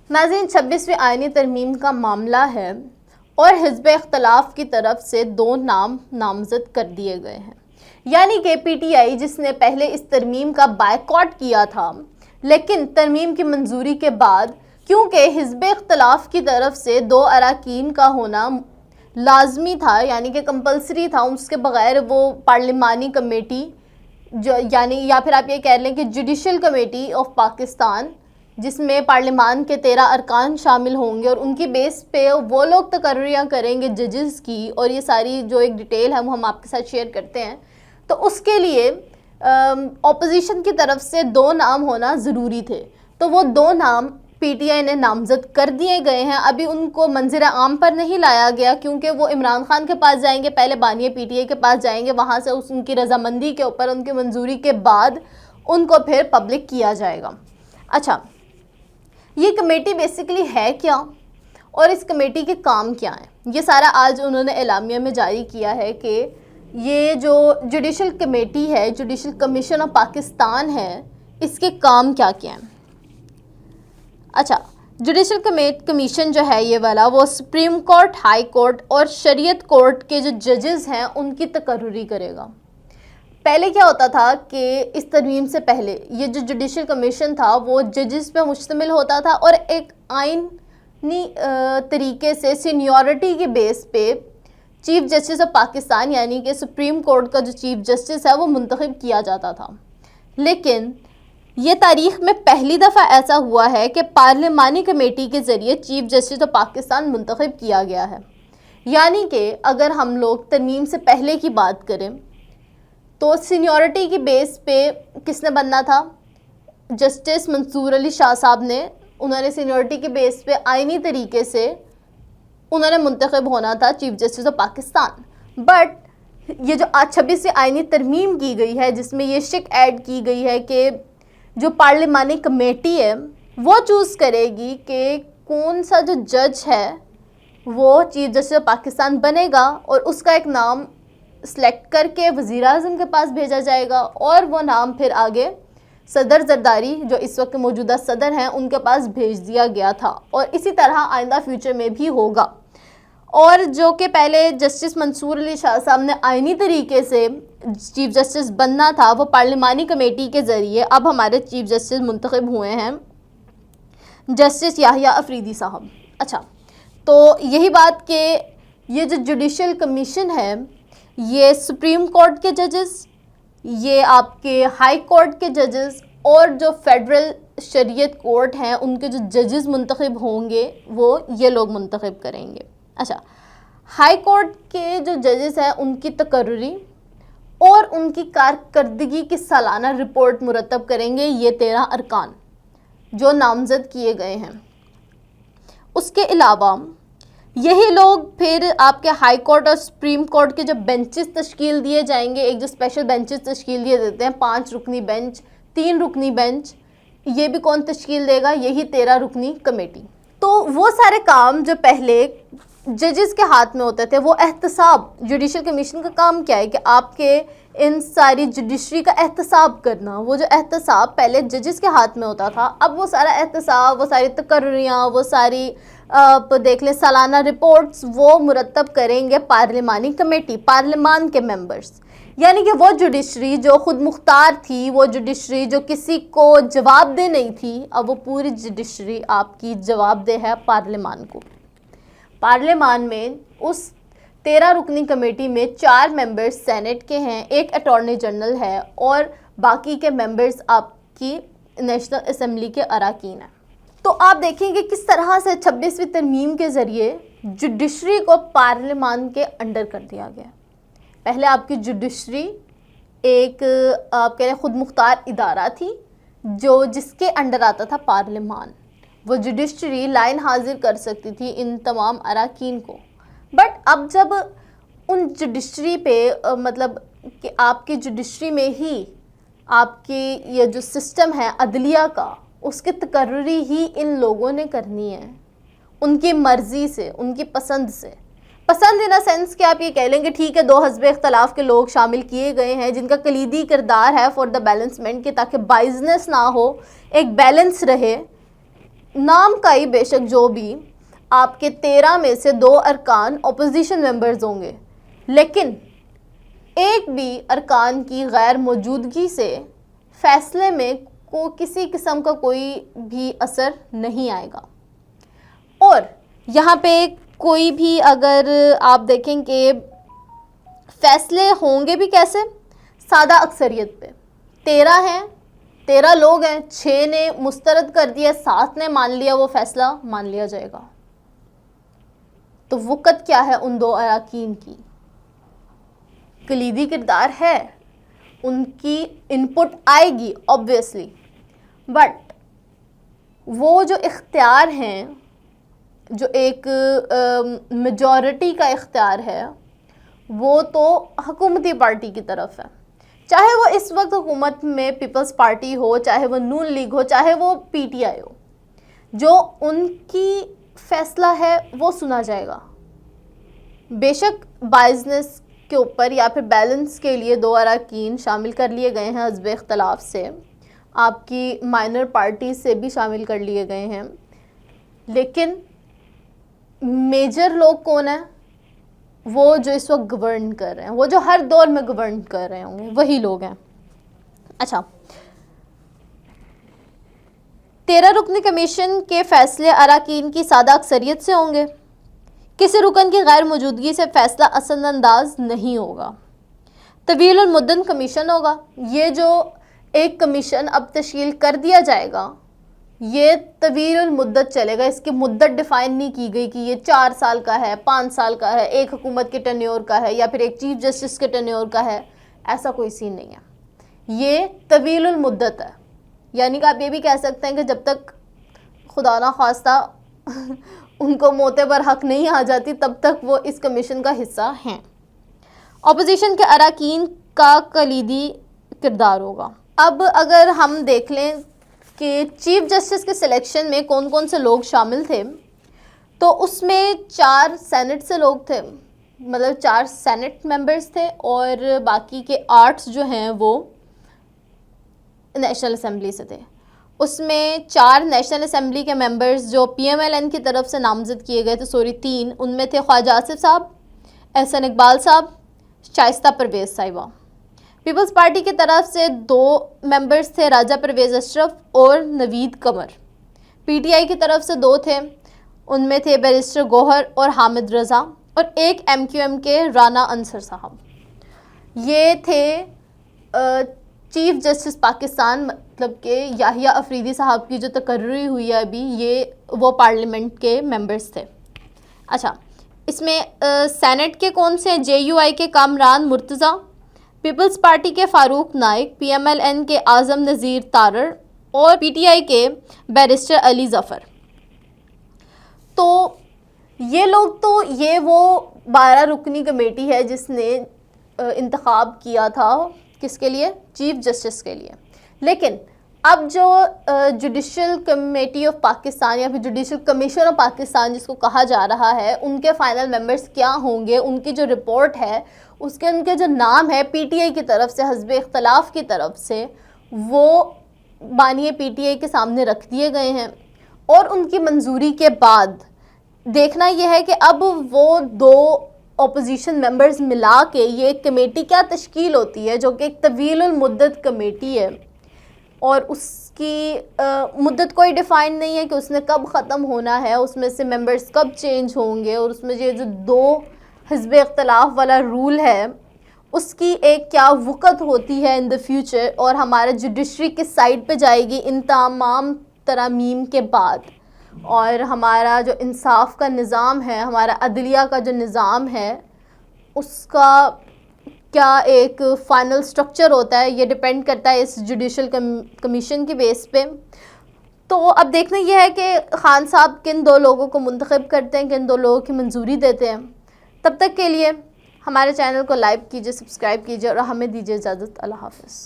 ناظرین، 26ویں آئینی ترمیم کا معاملہ ہے اور حزب اختلاف کی طرف سے 2 نام نامزد کر دیے گئے ہیں، یعنی کہ پی ٹی آئی جس نے پہلے اس ترمیم کا بائیکاٹ کیا تھا، لیکن ترمیم کی منظوری کے بعد کیونکہ حزب اختلاف کی طرف سے 2 اراکین کا ہونا لازمی تھا، یعنی کہ کمپلسری تھا، اس کے بغیر وہ پارلیمانی کمیٹی یعنی یا پھر آپ یہ کہہ لیں کہ جوڈیشل کمیٹی آف پاکستان، جس میں پارلیمان کے 13 ارکان شامل ہوں گے اور ان کی بیس پہ وہ لوگ تقرریاں کریں گے ججز کی، اور یہ ساری جو ایک ڈیٹیل ہے وہ ہم آپ کے ساتھ شیئر کرتے ہیں، تو اس کے لیے اپوزیشن کی طرف سے 2 نام ہونا ضروری تھے، تو وہ 2 نام پی ٹی آئی نے نامزد کر دیے گئے ہیں۔ ابھی ان کو منظر عام پر نہیں لایا گیا کیونکہ وہ عمران خان کے پاس جائیں گے، پہلے بانی پی ٹی آئی کے پاس جائیں گے، وہاں سے ان کی رضامندی کے اوپر، ان کی منظوری کے بعد ان کو پھر پبلک کیا جائے گا۔ اچھا، یہ کمیٹی بیسیکلی ہے کیا اور اس کمیٹی کے کام کیا ہیں، یہ سارا آج انہوں نے اعلامیہ میں جاری کیا ہے کہ یہ جو جوڈیشل کمیٹی ہے، جوڈیشل کمیشن آف پاکستان ہے، اس کے کام کیا کیا ہیں۔ اچھا، جوڈیشل کمیشن جو ہے یہ والا، وہ سپریم کورٹ، ہائی کورٹ اور شریعت کورٹ کے جو ججز ہیں ان کی تقرری کرے گا۔ پہلے کیا ہوتا تھا کہ اس ترمیم سے پہلے یہ جو جوڈیشل کمیشن تھا وہ ججز پہ مشتمل ہوتا تھا اور ایک آئینی طریقے سے سینیورٹی کے بیس پہ چیف جسٹس آف پاکستان یعنی کہ سپریم کورٹ کا جو چیف جسٹس ہے وہ منتخب کیا جاتا تھا، لیکن یہ تاریخ میں پہلی دفعہ ایسا ہوا ہے کہ پارلیمانی کمیٹی کے ذریعے چیف جسٹس آف پاکستان منتخب کیا گیا ہے۔ یعنی کہ اگر ہم لوگ ترمیم سے پہلے کی بات کریں تو سینیورٹی کی بیس پہ کس نے بننا تھا؟ جسٹس منصور علی شاہ صاحب نے، انہوں نے سینیورٹی کے بیس پہ آئینی طریقے سے انہوں نے منتخب ہونا تھا chief justice of Pakistan. But یہ جو آج 26ویں آئینی ترمیم کی گئی ہے جس میں یہ شک ایڈ کی گئی ہے کہ جو پارلیمانی کمیٹی ہے وہ چوز کرے گی کہ کون سا جو جج ہے وہ چیف جسٹس آف پاکستان بنے گا، اور اس کا ایک نام سلیکٹ کر کے وزیر اعظم کے پاس بھیجا جائے گا، اور وہ نام پھر آگے صدر زرداری جو اس وقت موجودہ صدر ہیں ان کے پاس بھیج دیا گیا تھا، اور اسی طرح آئندہ فیوچر میں بھی ہوگا۔ اور جو کہ پہلے جسٹس منصور علی شاہ صاحب نے آئینی طریقے سے چیف جسٹس بننا تھا، وہ پارلیمانی کمیٹی کے ذریعے اب ہمارے چیف جسٹس منتخب ہوئے ہیں جسٹس یحییٰ افریدی صاحب۔ اچھا، تو یہی بات کہ یہ جو جوڈیشل کمیشن ہے یہ سپریم کورٹ کے ججز، یہ آپ کے ہائی کورٹ کے ججز اور جو فیڈرل شریعت کورٹ ہیں ان کے جو ججز منتخب ہوں گے وہ یہ لوگ منتخب کریں گے۔ اچھا، ہائی کورٹ کے جو ججز ہیں ان کی تقرری اور ان کی کارکردگی کی سالانہ رپورٹ مرتب کریں گے یہ 13 ارکان جو نامزد کیے گئے ہیں۔ اس کے علاوہ یہی لوگ پھر آپ کے ہائی کورٹ اور سپریم کورٹ کے جو بینچز تشکیل دیے جائیں گے، ایک جو اسپیشل بینچز تشکیل دیے دیتے ہیں، 5 رکنی بینچ، 3 رکنی بینچ، یہ بھی کون تشکیل دے گا؟ یہی 13 رکنی کمیٹی۔ تو وہ سارے کام جو پہلے ججز کے ہاتھ میں ہوتے تھے، وہ احتساب، جوڈیشل کمیشن کا کام کیا ہے کہ آپ کے ان ساری جوڈیشری کا احتساب کرنا، وہ جو احتساب پہلے ججز کے ہاتھ میں ہوتا تھا اب وہ سارا احتساب، وہ ساری تقرریاں، وہ ساری دیکھ لیں سالانہ رپورٹس وہ مرتب کریں گے پارلیمانی کمیٹی، پارلیمان کے ممبرز، یعنی کہ وہ جوڈیشری جو خود مختار تھی، وہ جوڈیشری جو کسی کو جواب دہ نہیں تھی، اب وہ پوری جوڈیشری آپ کی جواب دہ ہے پارلیمان کو۔ پارلیمان میں اس 13 رکنی کمیٹی میں 4 ممبرز سینٹ کے ہیں، 1 اٹارنی جنرل ہے اور باقی کے ممبرز آپ کی نیشنل اسمبلی کے اراکین ہیں۔ تو آپ دیکھیں کہ کس طرح سے 26ویں ترمیم کے ذریعے جوڈیشری کو پارلیمان کے انڈر کر دیا گیا۔ پہلے آپ کی جوڈیشری ایک آپ کہہ رہے خود مختار ادارہ تھی جس کے انڈر آتا تھا پارلیمان، وہ جوڈیشری لائن حاضر کر سکتی تھی ان تمام اراکین کو۔ بٹ اب جب ان جوڈیشری پہ مطلب کہ آپ کی جوڈیشری میں ہی آپ کی یہ جو سسٹم ہے عدلیہ کا، اس کی تقرری ہی ان لوگوں نے کرنی ہے ان کی مرضی سے، ان کی پسند سے۔ پسند ان سینس کہ آپ یہ کہہ لیں گے ٹھیک ہے 2 حزب اختلاف کے لوگ شامل کیے گئے ہیں جن کا کلیدی کردار ہے فار دا بیلنسمنٹ، کہ تاکہ بائزنس نہ ہو، ایک بیلنس رہے، نام کا ہی بے شک جو بھی آپ کے 13 میں سے 2 ارکان اپوزیشن ممبرز ہوں گے، لیکن ایک بھی ارکان کی غیر موجودگی سے فیصلے میں کسی قسم کا کوئی بھی اثر نہیں آئے گا۔ اور یہاں پہ کوئی بھی اگر آپ دیکھیں کہ فیصلے ہوں گے بھی کیسے، سادہ اکثریت پہ 13 ہیں، 13 لوگ ہیں، 6 نے مسترد کر دیا، 7 نے مان لیا، وہ فیصلہ مان لیا جائے گا۔ تو وقت کیا ہے ان 2 اراکین کی، کلیدی کردار ہے، ان کی انپٹ آئے گی obviously، بٹ وہ جو اختیار ہیں، جو ایک میجورٹی کا اختیار ہے، وہ تو حکومتی پارٹی کی طرف ہے، چاہے وہ اس وقت حکومت میں پیپلز پارٹی ہو، چاہے وہ نون لیگ ہو، چاہے وہ پی ٹی آئی ہو، جو ان کی فیصلہ ہے وہ سنا جائے گا۔ بے شک بائزنس کے اوپر یا پھر بیلنس کے لیے 2 اراکین شامل کر لیے گئے ہیں حزب اختلاف سے، آپ کی مائنر پارٹی سے بھی شامل کر لیے گئے ہیں، لیکن میجر لوگ کون ہیں؟ وہ جو اس وقت گورن کر رہے ہیں، وہ جو ہر دور میں گورن کر رہے ہوں گے، وہی لوگ ہیں۔ اچھا، 13 رکنی کمیشن کے فیصلے اراکین کی سادہ اکثریت سے ہوں گے، کسی رکن کی غیر موجودگی سے فیصلہ اثر انداز نہیں ہوگا۔ طویل المدت کمیشن ہوگا، یہ جو ایک کمیشن اب تشکیل کر دیا جائے گا، یہ طویل المدت چلے گا، اس کی مدت ڈیفائن نہیں کی گئی کہ یہ 4 سال کا ہے، 5 سال کا ہے، ایک حکومت کے ٹینیور کا ہے، یا پھر ایک چیف جسٹس کے ٹینیور کا ہے، ایسا کوئی سین نہیں ہے، یہ طویل المدت ہے۔ یعنی کہ آپ یہ بھی کہہ سکتے ہیں کہ جب تک خدا نہ خواستہ ان کو موت برحق نہیں آ جاتی، تب تک وہ اس کمیشن کا حصہ ہیں۔ اپوزیشن کے اراکین کا کلیدی کردار ہوگا۔ اب اگر ہم دیکھ لیں کہ چیف جسٹس کے سلیکشن میں کون کون سے لوگ شامل تھے، تو اس میں 4 سینٹ سے لوگ تھے، مطلب 4 سینٹ ممبرز تھے، اور باقی کے 8 جو ہیں وہ نیشنل اسمبلی سے تھے۔ اس میں 4 نیشنل اسمبلی کے ممبرز جو پی ایم ایل این کی طرف سے نامزد کیے گئے تھے، 3 ان میں تھے خواجہ آصف صاحب، احسن اقبال صاحب، شائستہ پرویز صاحبہ۔ پیپلز پارٹی کی طرف سے 2 ممبرز تھے، راجہ پرویز اشرف اور نوید قمر۔ پی ٹی آئی کی طرف سے 2 تھے، ان میں تھے بیرسٹر گوہر اور حامد رضا، اور ایک ایم کیو ایم کے رانا انصر صاحب۔ یہ تھے چیف جسٹس پاکستان، مطلب کہ یاحییٰ افریدی صاحب کی جو تقرری ہوئی ہے ابھی، یہ وہ پارلیمنٹ کے ممبرز تھے۔ اچھا، اس میں سینٹ کے کون سے؟ جے یو آئی کے کامران مرتضیٰ، پیپلز پارٹی کے Farooq Naek, P M L N کے اعظم نذیر تارڑ، اور پی ٹی آئی کے بیرسٹر علی ظفر۔ تو یہ لوگ، تو یہ وہ 12 رکنی کمیٹی ہے جس نے انتخاب کیا تھا کس کے لیے؟ چیف جسٹس کے لیے۔ لیکن اب جو جوڈیشل کمیٹی آف پاکستان یا پھر جوڈیشل کمیشن آف پاکستان جس کو کہا جا رہا ہے، ان کے فائنل ممبرز کیا ہوں گے، ان کی جو رپورٹ ہے، اس کے ان کے جو نام ہے پی ٹی آئی کی طرف سے، حزب اختلاف کی طرف سے، وہ بانی پی ٹی آئی کے سامنے رکھ دیے گئے ہیں، اور ان کی منظوری کے بعد دیکھنا یہ ہے کہ اب وہ 2 اپوزیشن ممبرز ملا کے یہ ایک کمیٹی کیا تشکیل ہوتی ہے، جو کہ ایک طویل المدت کمیٹی ہے، اور اس کی مدت کوئی ڈیفائن نہیں ہے کہ اس نے کب ختم ہونا ہے، اس میں سے ممبرز کب چینج ہوں گے، اور اس میں یہ جو 2 حزب اختلاف والا رول ہے اس کی ایک کیا وقت ہوتی ہے ان دا فیوچر، اور ہمارا جوڈیشری کس سائڈ پہ جائے گی ان تمام ترامیم کے بعد، اور ہمارا جو انصاف کا نظام ہے، ہمارا عدلیہ کا جو نظام ہے، اس کا کیا ایک فائنل سٹرکچر ہوتا ہے، یہ ڈیپینڈ کرتا ہے اس جوڈیشل کمیشن کے بیس پہ۔ تو اب دیکھنا یہ ہے کہ خان صاحب کن 2 لوگوں کو منتخب کرتے ہیں، کن 2 لوگوں کی منظوری دیتے ہیں۔ تب تک کے لیے ہمارے چینل کو لائک کیجیے، سبسکرائب کیجیے، اور ہمیں دیجیے اجازت۔ اللہ حافظ۔